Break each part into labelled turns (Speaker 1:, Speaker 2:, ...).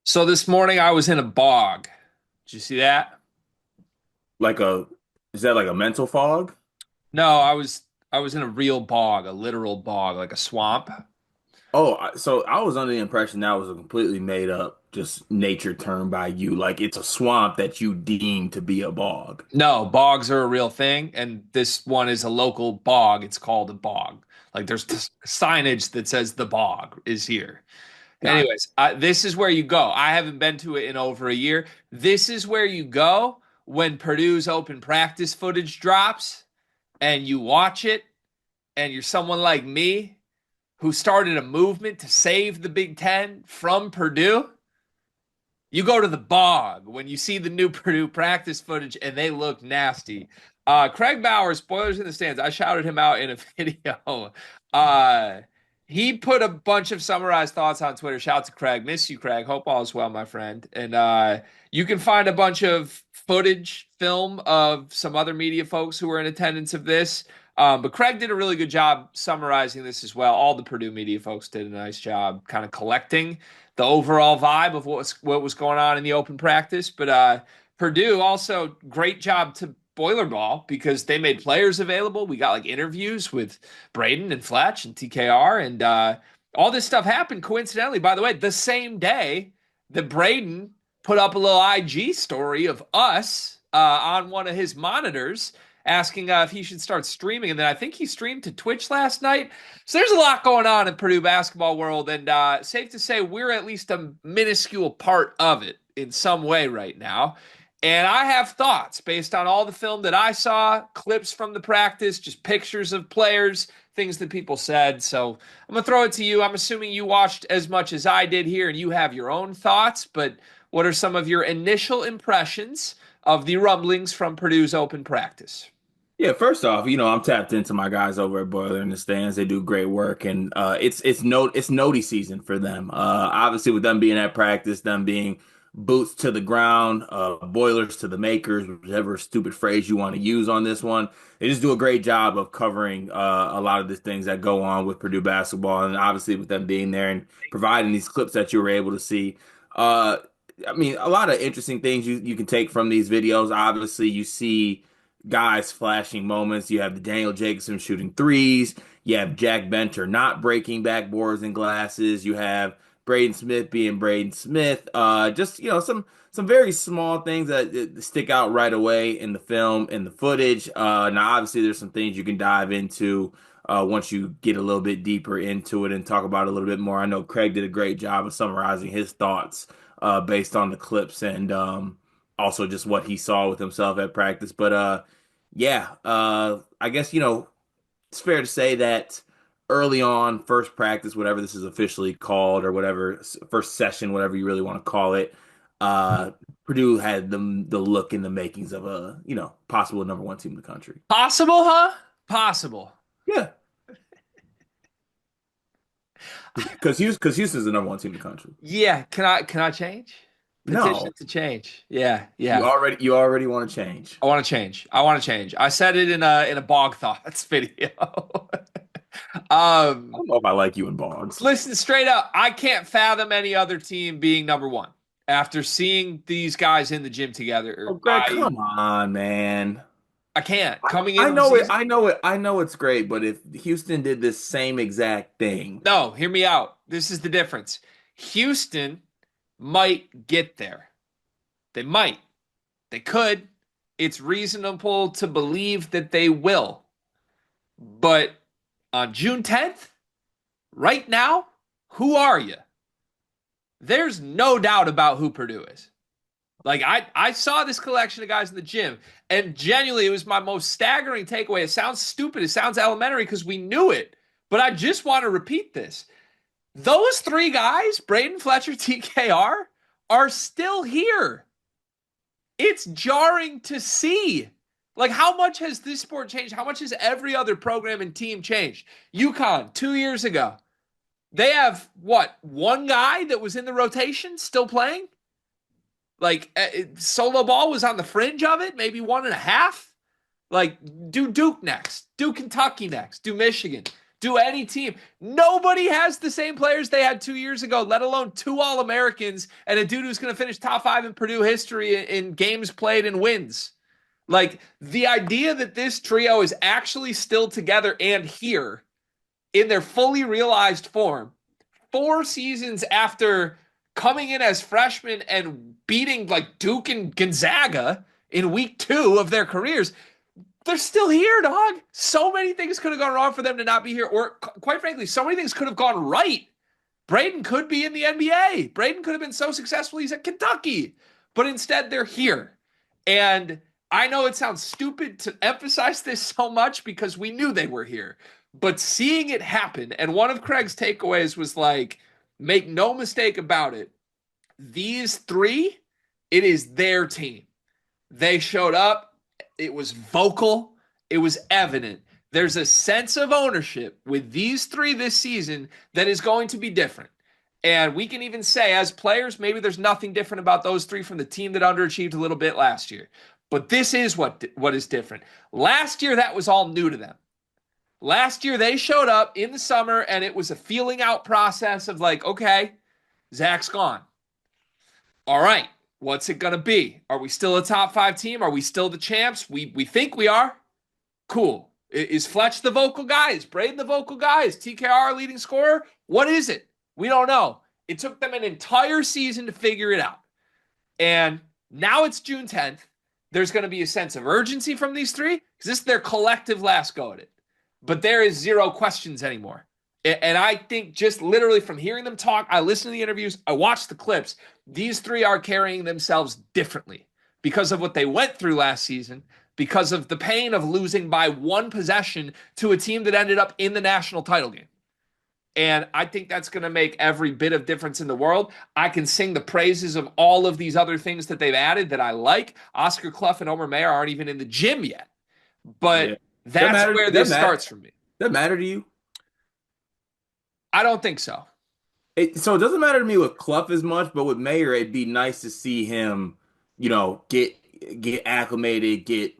Speaker 1: So this morning I was in a bog. Did you see that?
Speaker 2: Like a, is that like a mental fog?
Speaker 1: No, I was in a real bog, a literal bog, like a swamp.
Speaker 2: Oh, so I was under the impression that was a completely made up, just nature term by you. Like it's a swamp that you deem to be a bog.
Speaker 1: No, bogs are a real thing, and this one is a local bog. It's called a bog. Like there's signage that says the bog is here.
Speaker 2: Got it.
Speaker 1: Anyways, this is where you go. I haven't been to it in over a year. This is where you go when Purdue's open practice footage drops and you watch it, and you're someone like me who started a movement to save the Big Ten from Purdue. You go to the bog when you see the new Purdue practice footage and they look nasty. Craig Bauer, spoilers in the stands. I shouted him out in a video. Uh, he put a bunch of summarized thoughts on Twitter. Shout out to Craig. Miss you, Craig. Hope all is well, my friend. And you can find a bunch of footage, film of some other media folks who were in attendance of this. But Craig did a really good job summarizing this as well. All the Purdue media folks did a nice job kind of collecting the overall vibe of what was going on in the open practice. But Purdue also great job to boiler ball because they made players available. We got like interviews with Braden and Fletch and TKR, and all this stuff happened coincidentally. By the way, the same day that Braden put up a little IG story of us on one of his monitors asking if he should start streaming. And then I think he streamed to Twitch last night. So there's a lot going on in Purdue basketball world, and safe to say we're at least a minuscule part of it in some way right now. And I have thoughts based on all the film that I saw, clips from the practice, just pictures of players, things that people said. So I'm gonna throw it to you. I'm assuming you watched as much as I did here, and you have your own thoughts. But what are some of your initial impressions of the rumblings from Purdue's open practice?
Speaker 2: Yeah, first off, I'm tapped into my guys over at Boiler in the Stands. They do great work, and it's noti season for them. Obviously, with them being at practice, them being boots to the ground, boilers to the makers, whichever stupid phrase you want to use on this one. They just do a great job of covering a lot of the things that go on with Purdue basketball, and obviously with them being there and providing these clips that you were able to see. Uh, I mean, a lot of interesting things you can take from these videos. Obviously, you see guys flashing moments. You have the Daniel Jacobson shooting threes. You have Jack Benter not breaking backboards and glasses. You have Braden Smith being Braden Smith. Just some very small things that stick out right away in the film in the footage. Now obviously there's some things you can dive into once you get a little bit deeper into it and talk about it a little bit more. I know Craig did a great job of summarizing his thoughts based on the clips and also just what he saw with himself at practice. But yeah, I guess, it's fair to say that early on, first practice, whatever this is officially called, or whatever, first session, whatever you really want to call it, uh, Purdue had the look and the makings of a, possible number one team in the country.
Speaker 1: Possible, huh? Possible.
Speaker 2: Yeah, because Houston's the number one team in the country.
Speaker 1: Yeah, can I change? Petition
Speaker 2: No,
Speaker 1: to change. Yeah,
Speaker 2: you
Speaker 1: yeah.
Speaker 2: already want to change.
Speaker 1: I want to change. I want to change. I said it in a bog thoughts video.
Speaker 2: I
Speaker 1: um,
Speaker 2: don't know if I like you in Boggs.
Speaker 1: listen straight up. I can't fathom any other team being number one after seeing these guys in the gym
Speaker 2: Oh,
Speaker 1: together.
Speaker 2: Greg, come on, man.
Speaker 1: I can't coming
Speaker 2: I
Speaker 1: into the
Speaker 2: know it.
Speaker 1: season.
Speaker 2: I know it. I know it's great, but if Houston did this same exact thing,
Speaker 1: No, hear me out. This is the difference. Houston might get there. They might. They could. It's reasonable to believe that they will. But on June 10th, right now, who are you? There's no doubt about who Purdue is. Like I saw this collection of guys in the gym, and genuinely, it was my most staggering takeaway. It sounds stupid, it sounds elementary because we knew it, but I just want to repeat this. Those three guys, Braden Fletcher, TKR, are still here. It's jarring to see. Like, how much has this sport changed? How much has every other program and team changed? UConn, 2 years ago, they have what? One guy that was in the rotation still playing? Like, solo ball was on the fringe of it, maybe one and a half. Like, do Duke next, do Kentucky next, do Michigan. Do any team. Nobody has the same players they had 2 years ago, let alone two All-Americans and a dude who's going to finish top five in Purdue history in games played and wins. Like the idea that this trio is actually still together and here in their fully realized form 4 seasons after coming in as freshmen and beating like Duke and Gonzaga in week 2 of their careers, they're still here, dog. So many things could have gone wrong for them to not be here, or quite frankly, so many things could have gone right. Braden could be in the NBA. Braden could have been so successful he's at Kentucky, but instead they're here. And I know it sounds stupid to emphasize this so much because we knew they were here, but seeing it happen, and one of Craig's takeaways was like, make no mistake about it, these three, it is their team. They showed up. It was vocal. It was evident. There's a sense of ownership with these three this season that is going to be different. And we can even say, as players, maybe there's nothing different about those three from the team that underachieved a little bit last year. But this is what is different. Last year, that was all new to them. Last year, they showed up in the summer, and it was a feeling out process of like, okay, Zach's gone. All right, what's it going to be? Are we still a top 5 team? Are we still the champs? We think we are. Cool. Is Fletch the vocal guy? Is Braden the vocal guy? Is TKR leading scorer? What is it? We don't know. It took them an entire season to figure it out. And now it's June 10th. There's going to be a sense of urgency from these three because this is their collective last go at it. But there is zero questions anymore. And I think just literally from hearing them talk, I listened to the interviews, I watched the clips, these three are carrying themselves differently because of what they went through last season, because of the pain of losing by 1 possession to a team that ended up in the national title game. And I think that's going to make every bit of difference in the world. I can sing the praises of all of these other things that they've added that I like. Oscar Clough and Omer Mayer aren't even in the gym yet.
Speaker 2: Yeah.
Speaker 1: But that's where this starts for me.
Speaker 2: Does that matter to you?
Speaker 1: I don't think so.
Speaker 2: So it doesn't matter to me with Clough as much, but with Mayer, it'd be nice to see him, get acclimated, get,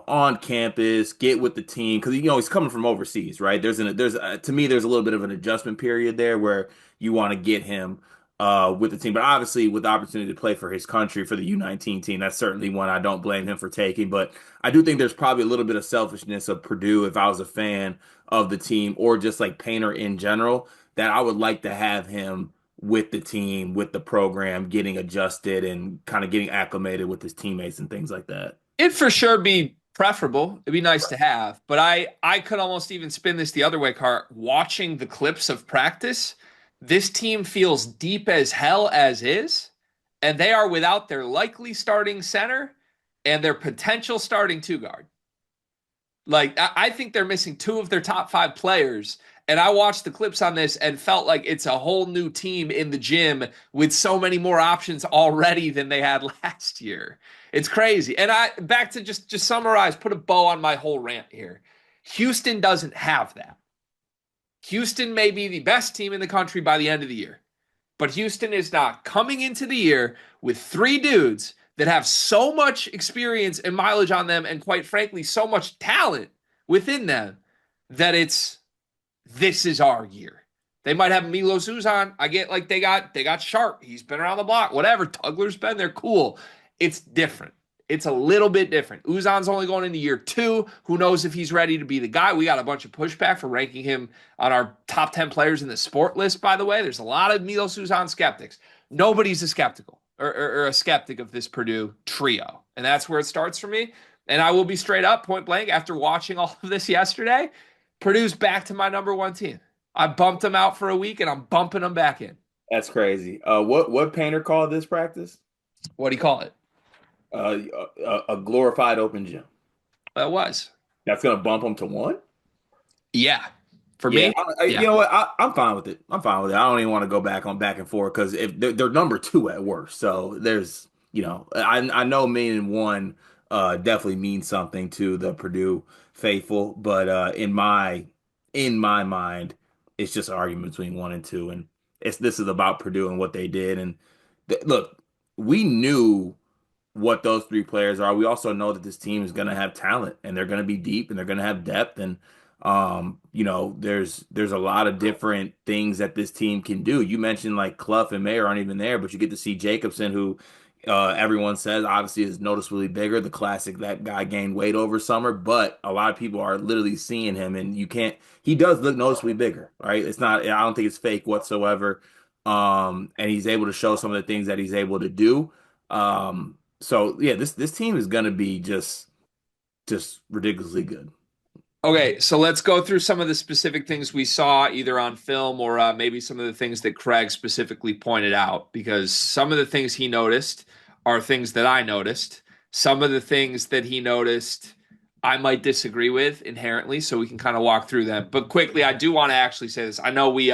Speaker 2: on campus, get with the team because he's coming from overseas, right? To me there's a little bit of an adjustment period there where you want to get him with the team, but obviously with the opportunity to play for his country for the U19 team, that's certainly one I don't blame him for taking. But I do think there's probably a little bit of selfishness of Purdue if I was a fan of the team or just like Painter in general that I would like to have him with the team, with the program, getting adjusted and kind of getting acclimated with his teammates and things like that.
Speaker 1: It'd for sure be preferable. It'd be nice to have. But I could almost even spin this the other way, Cart. Watching the clips of practice, this team feels deep as hell as is, and they are without their likely starting center and their potential starting 2 guard. Like, I think they're missing 2 of their top 5 players. And I watched the clips on this and felt like it's a whole new team in the gym with so many more options already than they had last year. It's crazy. And back to just summarize, put a bow on my whole rant here. Houston doesn't have that. Houston may be the best team in the country by the end of the year. But Houston is not coming into the year with 3 dudes that have so much experience and mileage on them and quite frankly, so much talent within them that this is our year. They might have Milos Uzan. I get like they got Sharp. He's been around the block. Whatever. Tugler's been there. Cool. It's different. It's a little bit different. Uzan's only going into year 2. Who knows if he's ready to be the guy? We got a bunch of pushback for ranking him on our top 10 players in the sport list, by the way. There's a lot of Milos Uzan skeptics. Nobody's a skeptical or a skeptic of this Purdue trio. And that's where it starts for me. And I will be straight up, point blank, after watching all of this yesterday, Purdue's back to my number 1 team. I bumped them out for a week, and I'm bumping them back in.
Speaker 2: That's crazy. What Painter called this practice?
Speaker 1: What do you call it?
Speaker 2: A glorified open gym.
Speaker 1: That was.
Speaker 2: That's gonna bump them to 1.
Speaker 1: Yeah, for me.
Speaker 2: You know what? I'm fine with it. I'm fine with it. I don't even want to go back and forth because if they're number 2 at worst, so there's I know meaning 1 definitely means something to the Purdue faithful, but in my mind, it's just an argument between 1 and 2, and this is about Purdue and what they did. And look, we knew what those 3 players are. We also know that this team is going to have talent, and they're going to be deep, and they're going to have depth. And There's a lot of different things that this team can do. You mentioned like Clough and Mayer aren't even there, but you get to see Jacobson, who everyone says obviously is noticeably bigger. The classic that guy gained weight over summer, but a lot of people are literally seeing him, and you can't. He does look noticeably bigger, right? It's not. I don't think it's fake whatsoever. And he's able to show some of the things that he's able to do. So yeah, this team is gonna be just ridiculously good.
Speaker 1: Okay, so let's go through some of the specific things we saw either on film or maybe some of the things that Craig specifically pointed out, because some of the things he noticed are things that I noticed. Some of the things that he noticed I might disagree with inherently, so we can kind of walk through them. But quickly, I do want to actually say this. I know we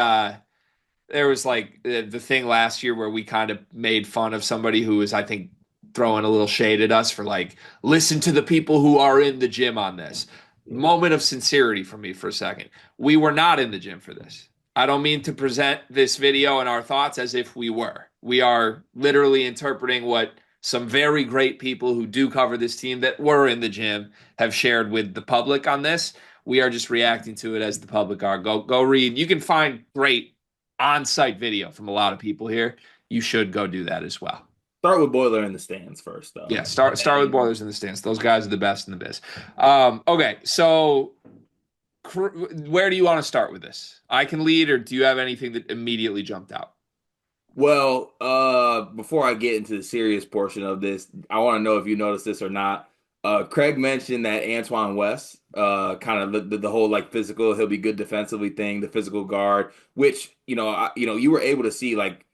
Speaker 1: there was like the thing last year where we kind of made fun of somebody who was, I think, throwing a little shade at us for like, listen to the people who are in the gym on this.
Speaker 2: Yeah.
Speaker 1: Moment of sincerity from me for a second. We were not in the gym for this. I don't mean to present this video and our thoughts as if we were. We are literally interpreting what some very great people who do cover this team that were in the gym have shared with the public on this. We are just reacting to it as the public are. Go read. You can find great on-site video from a lot of people here. You should go do that as well.
Speaker 2: Start with Boiler in the stands first, though.
Speaker 1: Yeah, start with Boilers in the stands. Those guys are the best in the biz. Okay, so where do you want to start with this? I can lead, or do you have anything that immediately jumped out?
Speaker 2: Well, before I get into the serious portion of this, I want to know if you noticed this or not. Craig mentioned that Antoine West, kind of the whole like physical, he'll be good defensively thing, the physical guard, which you were able to see like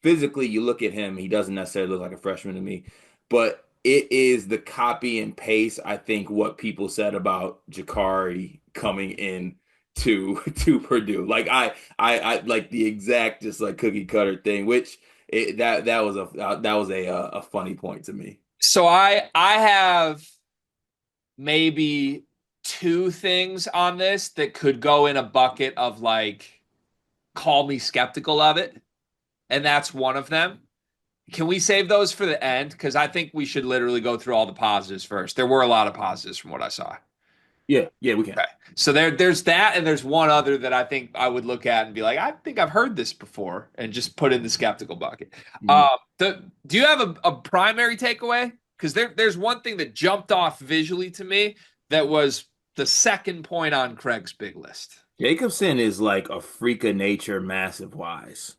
Speaker 2: physically. You look at him, he doesn't necessarily look like a freshman to me, but it is the copy and paste. I think what people said about Jakari coming in to Purdue, like I like the exact just like cookie cutter thing, which that was a funny point to me.
Speaker 1: So I have maybe two things on this that could go in a bucket of like call me skeptical of it, and that's one of them. Can we save those for the end? Because I think we should literally go through all the positives first. There were a lot of positives from what I saw.
Speaker 2: Yeah, yeah, we can.
Speaker 1: Okay. So there's that, and there's one other that I think I would look at and be like, I think I've heard this before, and just put in the skeptical bucket.
Speaker 2: Mhm.
Speaker 1: Do you have a primary takeaway? Because there's one thing that jumped off visually to me that was the second point on Craig's big list.
Speaker 2: Jacobson is like a freak of nature, massive wise.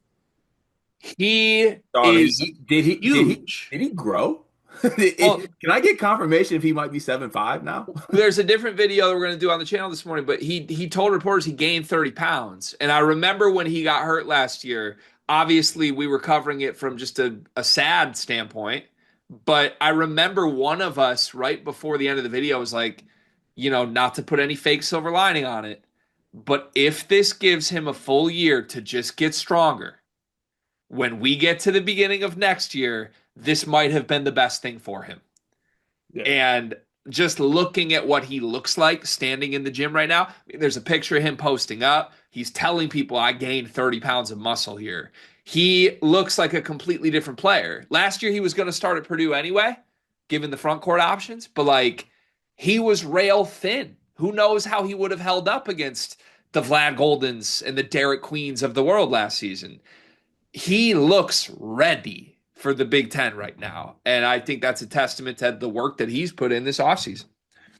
Speaker 1: He
Speaker 2: Dog,
Speaker 1: is huge.
Speaker 2: did he grow?
Speaker 1: Well,
Speaker 2: Can I get confirmation if he might be 7'5" now?
Speaker 1: there's a different video that we're going to do on the channel this morning, but he told reporters he gained 30 pounds. And I remember when he got hurt last year, obviously we were covering it from just a sad standpoint. But I remember one of us right before the end of the video was like, not to put any fake silver lining on it, but if this gives him a full year to just get stronger, when we get to the beginning of next year, this might have been the best thing for him.
Speaker 2: Yeah,
Speaker 1: And just looking at what he looks like standing in the gym right now, there's a picture of him posting up. He's telling people, I gained 30 pounds of muscle here. He looks like a completely different player. Last year, he was going to start at Purdue anyway, given the front court options, but like he was rail thin. Who knows how he would have held up against the Vlad Goldens and the Derek Queens of the world last season. He looks ready for the Big Ten right now. And I think that's a testament to the work that he's put in this offseason.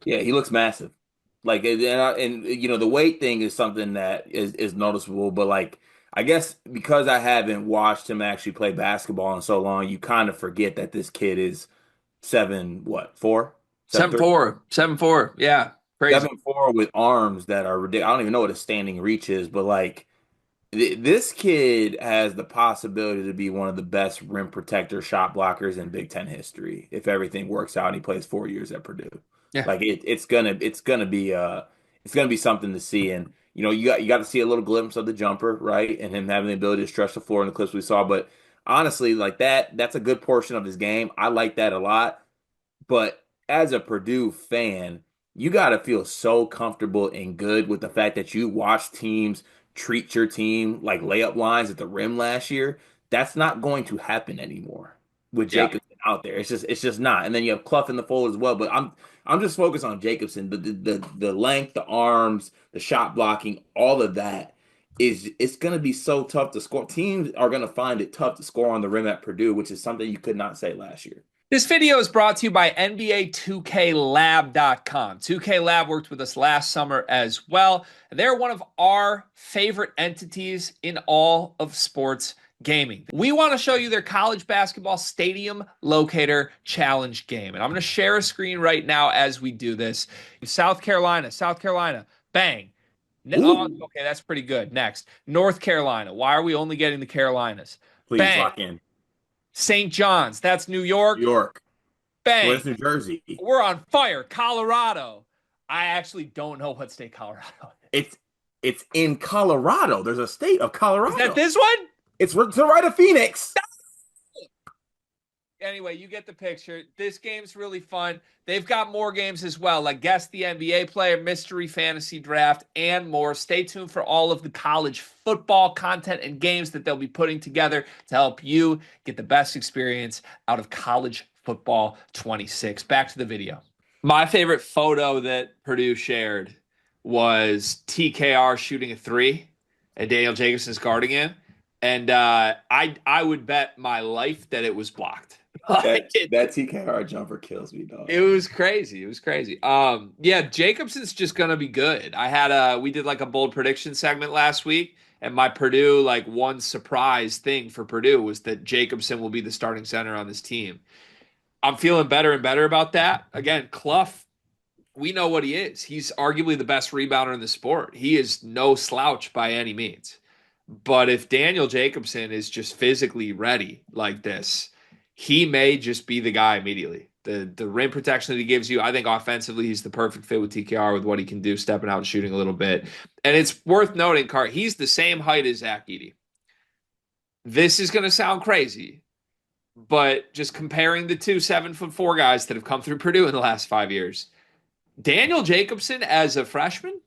Speaker 2: yeah, he looks massive. Like, the weight thing is something that is noticeable, but like, I guess because I haven't watched him actually play basketball in so long, you kind of forget that this kid is four, 7'3",
Speaker 1: 7'4", 7'4". Yeah, crazy.
Speaker 2: 7'4" with arms that are ridiculous. I don't even know what a standing reach is, but like this kid has the possibility to be one of the best rim protector shot blockers in Big Ten history if everything works out and he plays 4 years at Purdue.
Speaker 1: Yeah.
Speaker 2: Like it's gonna be something to see. And you got to see a little glimpse of the jumper, right? And him having the ability to stretch the floor in the clips we saw. But honestly, like that's a good portion of his game. I like that a lot. But as a Purdue fan, you got to feel so comfortable and good with the fact that you watch teams treat your team like layup lines at the rim last year. That's not going to happen anymore. with
Speaker 1: Yep.
Speaker 2: Jacobson out there. It's just not. And then you have Clough in the fold as well. But I'm just focused on Jacobson. The length, the arms, the shot blocking, all of that is it's gonna be so tough to score. Teams are gonna find it tough to score on the rim at Purdue, which is something you could not say last year.
Speaker 1: This video is brought to you by NBA 2KLab.com. 2K Lab worked with us last summer as well. They're one of our favorite entities in all of sports gaming. We want to show you their college basketball stadium locator challenge game. And I'm going to share a screen right now as we do this. South Carolina, bang. Oh,
Speaker 2: Ooh,
Speaker 1: okay, that's pretty good. Next, North Carolina. Why are we only getting the Carolinas?
Speaker 2: please
Speaker 1: Bang.
Speaker 2: lock in.
Speaker 1: St. John's, that's New
Speaker 2: New
Speaker 1: York.
Speaker 2: York.
Speaker 1: Bang.
Speaker 2: Where's New Jersey?
Speaker 1: We're on fire. Colorado. I actually don't know what state Colorado is.
Speaker 2: It's in Colorado. There's a state of
Speaker 1: Is that
Speaker 2: Colorado.
Speaker 1: this one?
Speaker 2: It's to the right of Phoenix.
Speaker 1: Anyway, you get the picture. This game's really fun. They've got more games as well, like Guess the NBA Player, Mystery Fantasy Draft, and more. Stay tuned for all of the college football content and games that they'll be putting together to help you get the best experience out of college football 26. Back to the video. My favorite photo that Purdue shared was TKR shooting a three and Daniel Jacobson's guarding him. And I would bet my life that it was blocked.
Speaker 2: That
Speaker 1: Like it,
Speaker 2: that TKR jumper kills me, dog.
Speaker 1: it was crazy. It was crazy. Yeah, Jacobson's just gonna be good. We did like a bold prediction segment last week, and my Purdue like one surprise thing for Purdue was that Jacobson will be the starting center on this team. I'm feeling better and better about that. Again, Clough, we know what he is. He's arguably the best rebounder in the sport. He is no slouch by any means. But if Daniel Jacobson is just physically ready like this, he may just be the guy immediately. The rim protection that he gives you, I think offensively, he's the perfect fit with TKR with what he can do, stepping out and shooting a little bit. And it's worth noting, Cart, he's the same height as Zach Edey. This is going to sound crazy, but just comparing the two 7'4" guys that have come through Purdue in the last 5 years, Daniel Jacobson as a freshman,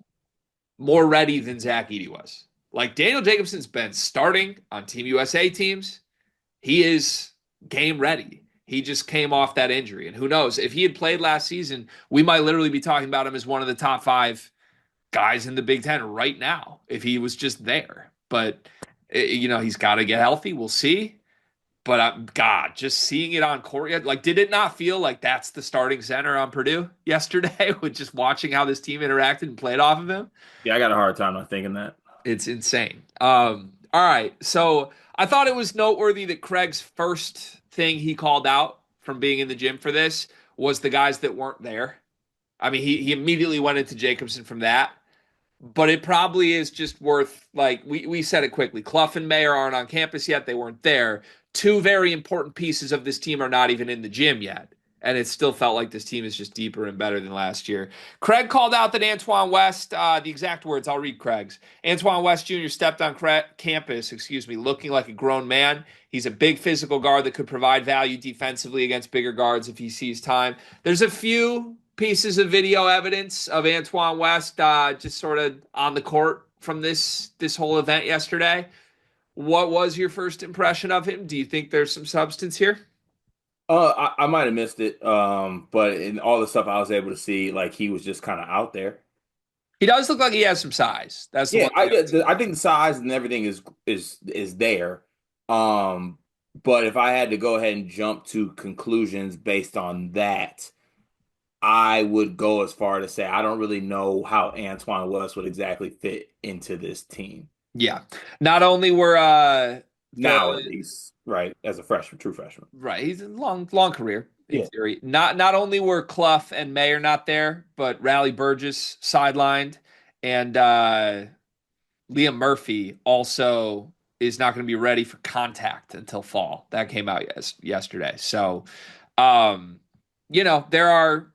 Speaker 1: more ready than Zach Edey was. Like Daniel Jacobson's been starting on Team USA teams. He is game ready. He just came off that injury. And who knows, if he had played last season, we might literally be talking about him as one of the top five guys in the Big Ten right now if he was just there. But, he's got to get healthy. We'll see. But God, just seeing it on court, like, did it not feel like that's the starting center on Purdue yesterday with just watching how this team interacted and played off of him?
Speaker 2: Yeah, I got a hard time not thinking that.
Speaker 1: It's insane. All right. So I thought it was noteworthy that Craig's first thing he called out from being in the gym for this was the guys that weren't there. I mean, he immediately went into Jacobson from that, but it probably is just worth like we said it quickly. Clough and Mayer aren't on campus yet; they weren't there. Two very important pieces of this team are not even in the gym yet, and it still felt like this team is just deeper and better than last year. Craig called out that Antoine West, the exact words, I'll read Craig's. Antoine West Jr. stepped on campus, looking like a grown man. He's a big physical guard that could provide value defensively against bigger guards if he sees time. There's a few pieces of video evidence of Antoine West just sort of on the court from this whole event yesterday. What was your first impression of him? Do you think there's some substance here?
Speaker 2: I might have missed it. But in all the stuff I was able to see, like he was just kind of out there.
Speaker 1: He does look like he has some size. That's the
Speaker 2: Yeah,
Speaker 1: one thing.
Speaker 2: I think the size and everything is there. Um, but if I had to go ahead and jump to conclusions based on that, I would go as far to say I don't really know how Antoine West would exactly fit into this team
Speaker 1: Yeah. Not only were
Speaker 2: now, at least, right? As a freshman, true freshman.
Speaker 1: right, he's a long career in
Speaker 2: Yeah.
Speaker 1: theory. Not only were Clough and Mayer not there, but Raleigh Burgess sidelined, and Liam Murphy also is not going to be ready for contact until fall. That came out yesterday. So, um, there are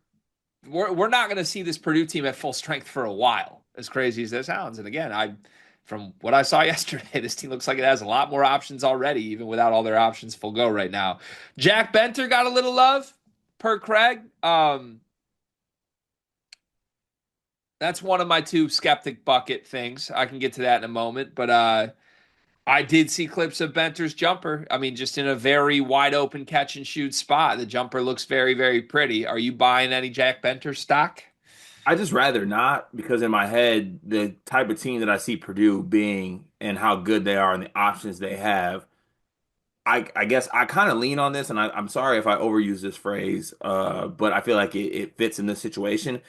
Speaker 1: we're not going to see this Purdue team at full strength for a while, as crazy as this sounds. And again, from what I saw yesterday, this team looks like it has a lot more options already, even without all their options full go right now. Jack Benter got a little love per Craig. That's one of my two skeptic bucket things. I can get to that in a moment, but I did see clips of Benter's jumper. I mean, just in a very wide open catch and shoot spot. The jumper looks very, very pretty. Are you buying any Jack Benter stock?
Speaker 2: I just rather not because in my head, the type of team that I see Purdue being and how good they are and the options they have, I guess I kind of lean on this, and I'm sorry if I overuse this phrase, but I feel like it fits in this situation.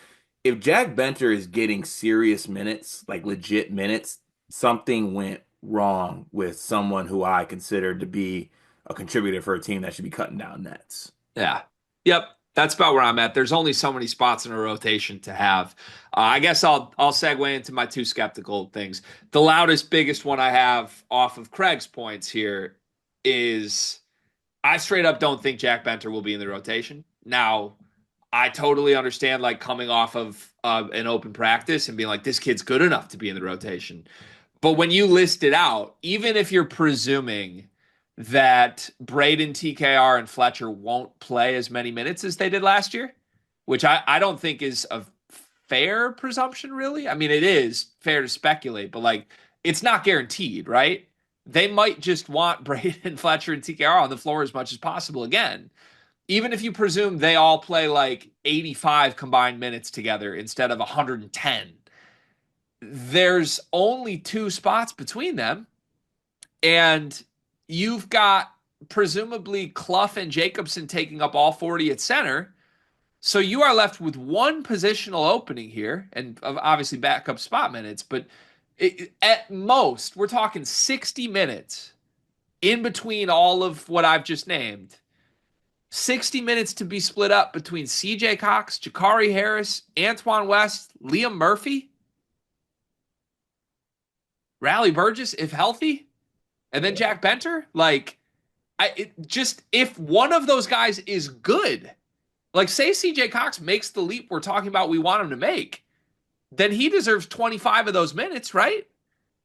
Speaker 2: If Jack Benter is getting serious minutes, like legit minutes, something went wrong with someone who I consider to be a contributor for a team that should be cutting down nets.
Speaker 1: Yeah. Yep. That's about where I'm at. There's only so many spots in a rotation to have. I guess I'll segue into my two skeptical things. The loudest, biggest one I have off of Craig's points here is I straight up don't think Jack Benter will be in the rotation. Now, I totally understand like coming off of an open practice and being like, this kid's good enough to be in the rotation. But when you list it out, even if you're presuming that Braden, TKR, and Fletcher won't play as many minutes as they did last year, which I don't think is a fair presumption, really. I mean, it is fair to speculate, but like it's not guaranteed, right? They might just want Braden, Fletcher, and TKR on the floor as much as possible again. Even if you presume they all play like 85 combined minutes together instead of 110, there's only two spots between them. And you've got presumably Clough and Jacobson taking up all 40 at center. So you are left with one positional opening here, and obviously backup spot minutes, but at most, we're talking 60 minutes in between all of what I've just named. 60 minutes to be split up between CJ Cox, Jakari Harris, Antoine West, Liam Murphy, Raleigh Burgess, if healthy, and then Jack Benter. Like, just if one of those guys is good, like say CJ Cox makes the leap we're talking about we want him to make, then he deserves 25 of those minutes, right?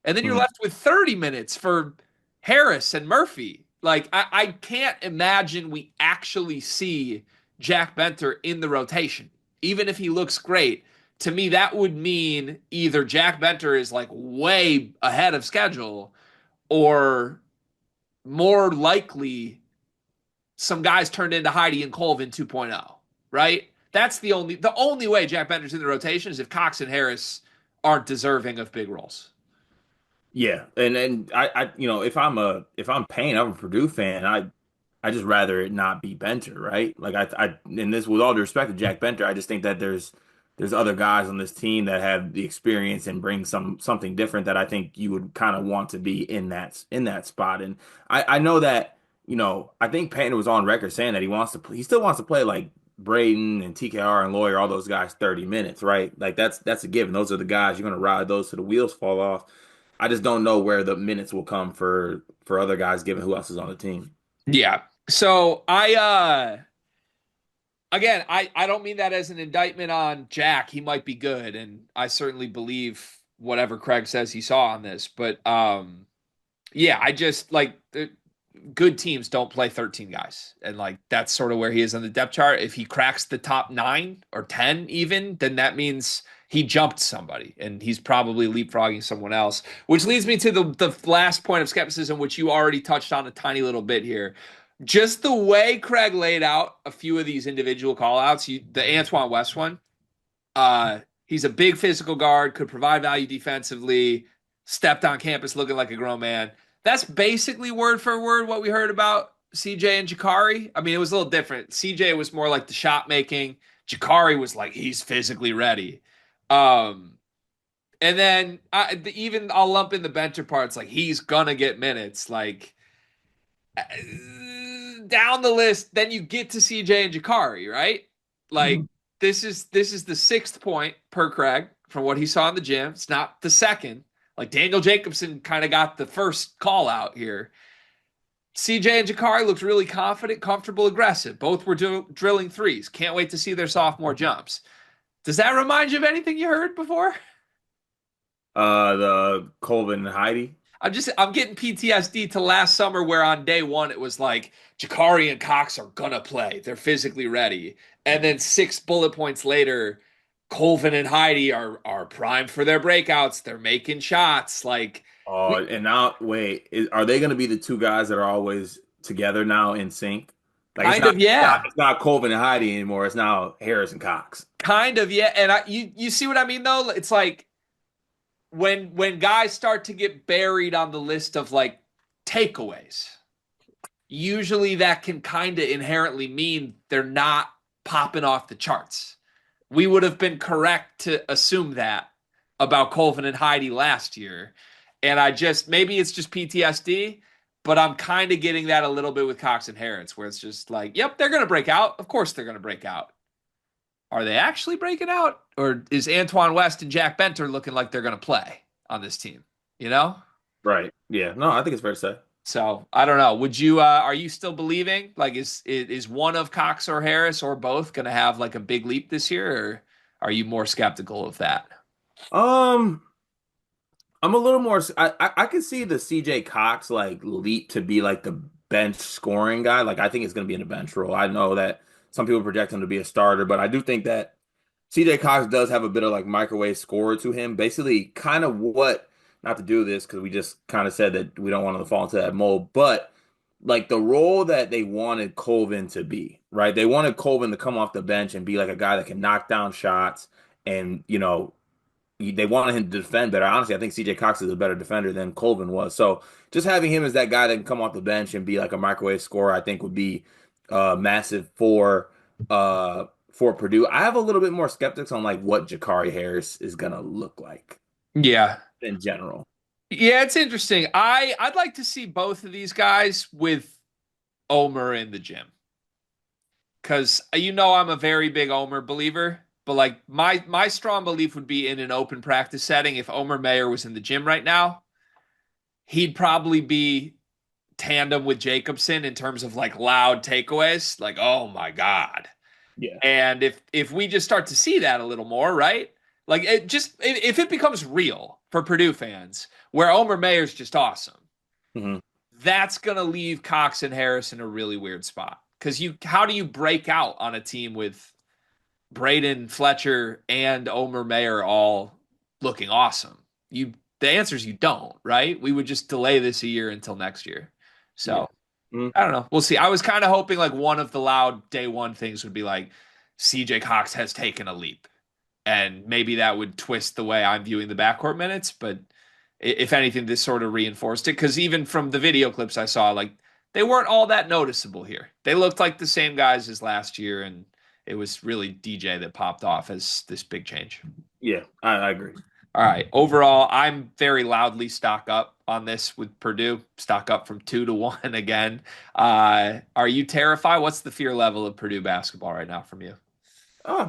Speaker 1: And then you're
Speaker 2: Mhm.
Speaker 1: left with 30 minutes for Harris and Murphy. Like, I can't imagine we actually see Jack Benter in the rotation, even if he looks great. To me, that would mean either Jack Benter is like way ahead of schedule, or more likely some guys turned into Heidi and Colvin 2.0, right? That's the only way Jack Bender's in the rotation is if Cox and Harris aren't deserving of big roles.
Speaker 2: Yeah, and if I'm paying, I'm a Purdue fan. I just rather it not be Benter, right? Like and this with all due respect to Jack Benter, I just think that there's other guys on this team that have the experience and bring something different that I think you would kind of want to be in that spot. And I know that, I think Payton was on record saying that he still wants to play like Braden and TKR and Lawyer, all those guys 30 minutes, right? Like that's a given. Those are the guys you're gonna ride those till the wheels fall off. I just don't know where the minutes will come for other guys given who else is on the team.
Speaker 1: Yeah. So I don't mean that as an indictment on Jack. He might be good, and I certainly believe whatever Craig says he saw on this. But yeah, I just like good teams don't play 13 guys. And like that's sort of where he is on the depth chart. If he cracks the top 9 or 10 even, then that means he jumped somebody and he's probably leapfrogging someone else. Which leads me to the last point of skepticism, which you already touched on a tiny little bit here. Just the way Craig laid out a few of these individual call outs, the Antoine West one, he's a big physical guard, could provide value defensively, stepped on campus looking like a grown man. That's basically word for word what we heard about CJ and Jakari. I mean, it was a little different. CJ was more like the shot making. Jakari was like he's physically ready. Um, and then even I'll lump in the bencher parts like he's gonna get minutes. Like down the list, then you get to CJ and Jakari, right? Like
Speaker 2: Mhm.
Speaker 1: this is the sixth point per Craig from what he saw in the gym. It's not the second. Like Daniel Jacobson kind of got the first call out here. CJ and Jakari looked really confident, comfortable, aggressive. Both were drilling threes. Can't wait to see their sophomore jumps. Does that remind you of anything you heard before?
Speaker 2: The Colvin and Heidi.
Speaker 1: I'm getting PTSD to last summer where on day one it was like Jakari and Cox are gonna play. They're physically ready. And then 6 bullet points later, Colvin and Heidi are primed for their breakouts. They're making shots. Like
Speaker 2: Oh, and now wait, are they going to be the two guys that are always together now in sync? Like
Speaker 1: Kind of, yeah.
Speaker 2: it's not Colvin and Heidi anymore. It's now Harris and Cox.
Speaker 1: Kind of, yeah. And you see what I mean though? It's like when guys start to get buried on the list of like takeaways, usually that can kind of inherently mean they're not popping off the charts. We would have been correct to assume that about Colvin and Heidi last year. And I just, maybe it's just PTSD, but I'm kind of getting that a little bit with Cox and Harris, where it's just like, yep, they're going to break out. Of course they're going to break out. Are they actually breaking out? Or is Antoine West and Jack Benter looking like they're going to play on this team? You know?
Speaker 2: Right. Yeah. No, I think it's fair to say.
Speaker 1: So I don't know. Would you are you still believing? Like is one of Cox or Harris or both gonna have like a big leap this year, or are you more skeptical of that?
Speaker 2: Um, I'm a little more. I can see the CJ Cox like leap to be like the bench scoring guy. Like I think it's going to be in a bench role. I know that some people project him to be a starter, but I do think that CJ Cox does have a bit of like microwave scorer to him. Basically, kind of what not to do this because we just kind of said that we don't want to fall into that mold, but like the role that they wanted Colvin to be, right? They wanted Colvin to come off the bench and be like a guy that can knock down shots and they wanted him to defend better. Honestly, I think CJ Cox is a better defender than Colvin was. So just having him as that guy that can come off the bench and be like a microwave scorer, I think would be massive for Purdue. I have a little bit more skeptics on like what Jakari Harris is gonna look like
Speaker 1: Yeah.
Speaker 2: in general.
Speaker 1: Yeah, it's interesting. I'd like to see both of these guys with Omer in the gym. Because I'm a very big Omer believer, but like my strong belief would be in an open practice setting. If Omer Mayer was in the gym right now, he'd probably be tandem with Jacobson in terms of like loud takeaways. Like, oh my God.
Speaker 2: Yeah.
Speaker 1: And if we just start to see that a little more, right? Like it just if it becomes real for Purdue fans, where Omer Mayer's just awesome,
Speaker 2: Hmm.
Speaker 1: that's gonna leave Cox and Harris in a really weird spot. Because how do you break out on a team with Braden Fletcher and Omer Mayer all looking awesome? The answer is you don't, right? We would just delay this a year until next year.
Speaker 2: Yeah.
Speaker 1: So I don't know. We'll see. I was kind of hoping like one of the loud day one things would be like CJ Cox has taken a leap. And maybe that would twist the way I'm viewing the backcourt minutes. But if anything, this sort of reinforced it. Because even from the video clips I saw, like they weren't all that noticeable here. They looked like the same guys as last year. And it was really DJ that popped off as this big change.
Speaker 2: Yeah, I agree.
Speaker 1: All right. Overall, I'm very loudly stock up on this with Purdue. Stock up from 2-1 again. Are you terrified? What's the fear level of Purdue basketball right now from you?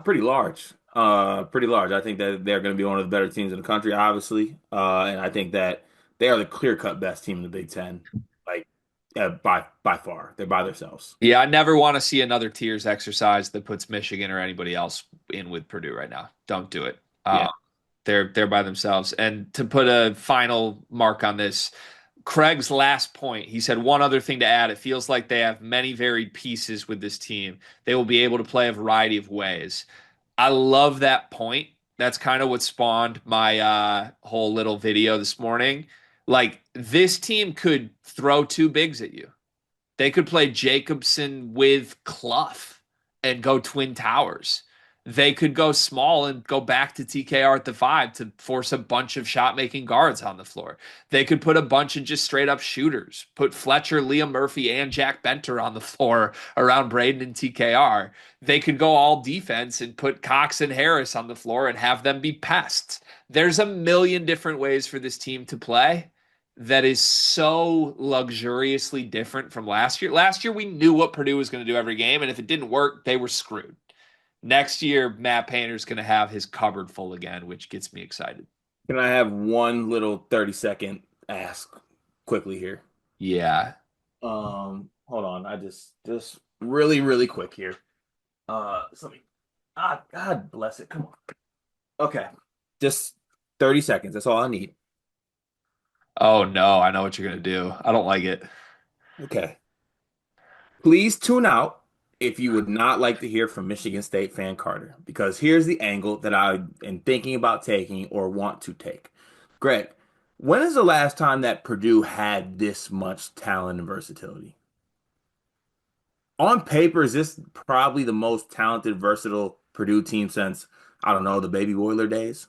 Speaker 2: Pretty large. Pretty large. I think that they're going to be one of the better teams in the country, obviously. And I think that they are the clear-cut best team in the Big Ten, like by far. They're by themselves.
Speaker 1: Yeah, I never want to see another tiers exercise that puts Michigan or anybody else in with Purdue right now. Don't do it.
Speaker 2: Yeah.
Speaker 1: They're by themselves. And to put a final mark on this, Craig's last point, he said one other thing to add. It feels like they have many varied pieces with this team. They will be able to play a variety of ways. I love that point. That's kind of what spawned my whole little video this morning. Like this team could throw two bigs at you. They could play Jacobson with Clough and go Twin Towers. They could go small and go back to TKR at the five to force a bunch of shot making guards on the floor. They could put a bunch of just straight up shooters, put Fletcher, Liam Murphy, and Jack Benter on the floor around Braden and TKR. They could go all defense and put Cox and Harris on the floor and have them be pests. There's a million different ways for this team to play that is so luxuriously different from last year. Last year, we knew what Purdue was going to do every game, and if it didn't work, they were screwed. Next year, Matt Painter's going to have his cupboard full again, which gets me excited.
Speaker 2: Can I have one little 30-second ask quickly here?
Speaker 1: Yeah.
Speaker 2: Hold on. I just really, really quick here. Something. God bless it. Come on. Okay. Just 30 seconds. That's all I need.
Speaker 1: Oh, no, I know what you're going to do. I don't like it.
Speaker 2: Okay. Please tune out if you would not like to hear from Michigan State fan Carter, because here's the angle that I am thinking about taking or want to take. Greg, When is the last time that Purdue had this much talent and versatility? On paper, is this probably the most talented, versatile Purdue team since, I don't know, the Baby Boiler days?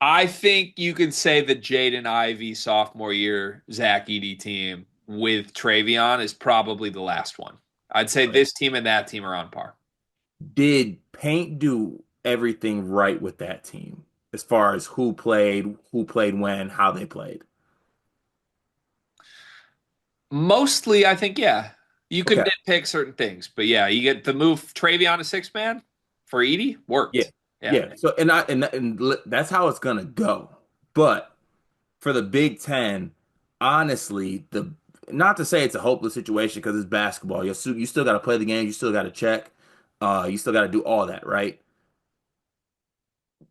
Speaker 1: I think you could say the Jaden Ivey sophomore year Zach Edey team with Travion is probably the last one. I'd say
Speaker 2: Right.
Speaker 1: this team and that team are on par.
Speaker 2: Did Paint do everything right with that team as far as who played when, how they played?
Speaker 1: Mostly, I think, yeah. You could
Speaker 2: Okay.
Speaker 1: nitpick certain things, but yeah, you get the move Travion to six man for Edey
Speaker 2: Yeah.
Speaker 1: worked. Yeah.
Speaker 2: Yeah. So that's how it's gonna go. But for the Big Ten, honestly, the not to say it's a hopeless situation because it's basketball. You still got to play the game. You still got to check. You still got to do all that, right?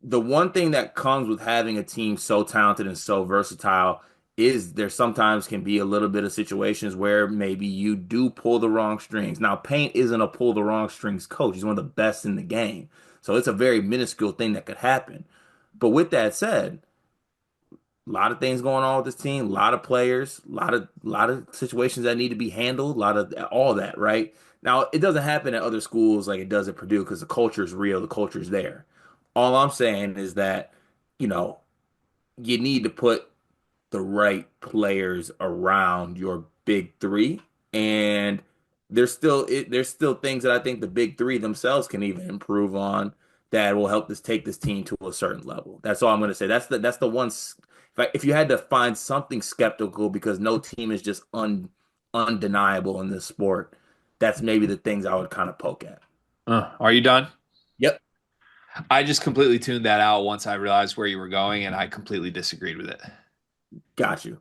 Speaker 2: The one thing that comes with having a team so talented and so versatile is there sometimes can be a little bit of situations where maybe you do pull the wrong strings. Now, Paint isn't a pull the wrong strings coach. He's one of the best in the game. So it's a very minuscule thing that could happen. But with that said, a lot of things going on with this team, a lot of players, a lot of situations that need to be handled, a lot of all that, right? Now, it doesn't happen at other schools like it does at Purdue because the culture is real, the culture is there. All I'm saying is that, you know, you need to put the right players around your big three. And there's still things that I think the big three themselves can even improve on that will help this take this team to a certain level. That's all I'm going to say. That's the one. If you had to find something skeptical because no team is just undeniable in this sport, that's maybe the things I would kind of poke at.
Speaker 1: Are you done?
Speaker 2: Yep,
Speaker 1: I just completely tuned that out once I realized where you were going, and I completely disagreed with it.
Speaker 2: got you.